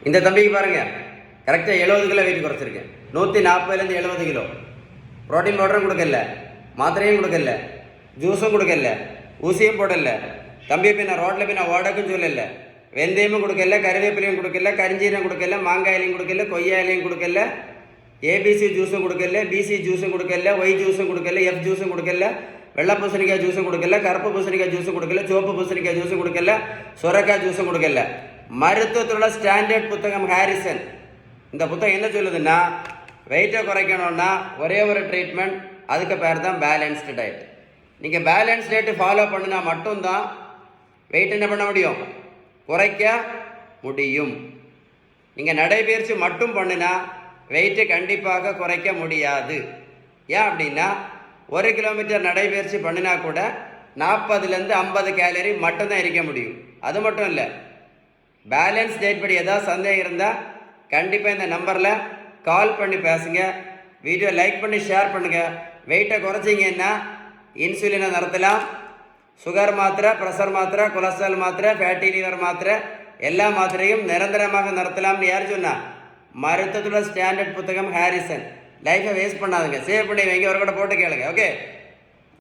இந்த தம்பிக்கு பாருங்கள், கரெக்டாக 70 கிலோ வெயிட் குறைச்சிருக்கேன். 140லேருந்து 70 கிலோ. ப்ரோட்டீன் பவுடரும் கொடுக்கல, மாத்திரையும் கொடுக்கல, ஜூஸும் கொடுக்கல, ஊசியும் போடல. தம்பி பின்ன ரோட்டில் பின்ன ஓடக்கும் சொல்லல. வெந்தயமும் கொடுக்கல, கருவேப்பிலையும் கொடுக்கல, கரிஞ்சீரம் கொடுக்கல, மாங்காயிலையும் கொடுக்கல, கொய்யாயிலையும் கொடுக்கல, ஏபிசி ஜூஸும் கொடுக்கல, பிசி ஜூஸும் கொடுக்கல, ஒய் ஜூஸும் கொடுக்கல, எஃப் ஜூஸும் கொடுக்கல, வெள்ளை பூசணிக்காய் ஜூஸும் கொடுக்கல, கருப்பு பூசணிக்காய் ஜூஸும் கொடுக்கல, சிவப்பு பூசணிக்காய் ஜூஸும் கொடுக்கல, சுரக்காய் ஜூஸும் கொடுக்கல. மருத்துவத்தோட ஸ்டாண்டர்ட் புத்தகம் ஹாரிசன். இந்த புத்தகம் என்ன சொல்லுதுன்னா, வெயிட்டை குறைக்கணும்னா ஒரே ஒரு ட்ரீட்மெண்ட், அதுக்கு பேர் தான் பேலன்ஸ்டு டயட். நீங்கள் பேலன்ஸ் டயட்டு ஃபாலோ பண்ணினா மட்டும்தான் வெயிட் என்ன பண்ண முடியும், குறைக்க முடியும். நீங்கள் நடைபயிற்சி மட்டும் பண்ணினா வெயிட்டை கண்டிப்பாக குறைக்க முடியாது. ஏன் அப்படின்னா 1 கிலோமீட்டர் நடைபயிற்சி பண்ணினா கூட 40லேருந்து 50 கேலரி மட்டும்தான் எரிக்க முடியும். அது மட்டும் இல்லை, பேலன்ஸ் டயட் படி ஏதாவது சந்தேகம் இருந்தால் கண்டிப்பாக இந்த நம்பரில் கால் பண்ணி பேசுங்க. வீடியோ லைக் பண்ணி ஷேர் பண்ணுங்கள். வெயிட்டை குறைச்சிங்கன்னா இன்சுலினை நிறுத்தலாம். சுகர் மாத்திரை, ப்ரெஷர் மாத்திரை, கொலஸ்ட்ரால் மாத்திரை, ஃபேட்டி லிவர் மாத்திரை, எல்லா மாத்திரையும் நிரந்தரமாக நிறுத்தலாம்னு யார் சொன்னா? மருத்துவத்தோட ஸ்டாண்டர்ட் புத்தகம் ஹாரிசன். லைஃப்பை வேஸ்ட் பண்ணாதுங்க, சேவ் பண்ணி வைங்க, ஒரு கூட போட்டு கேளுங்க. ஓகே.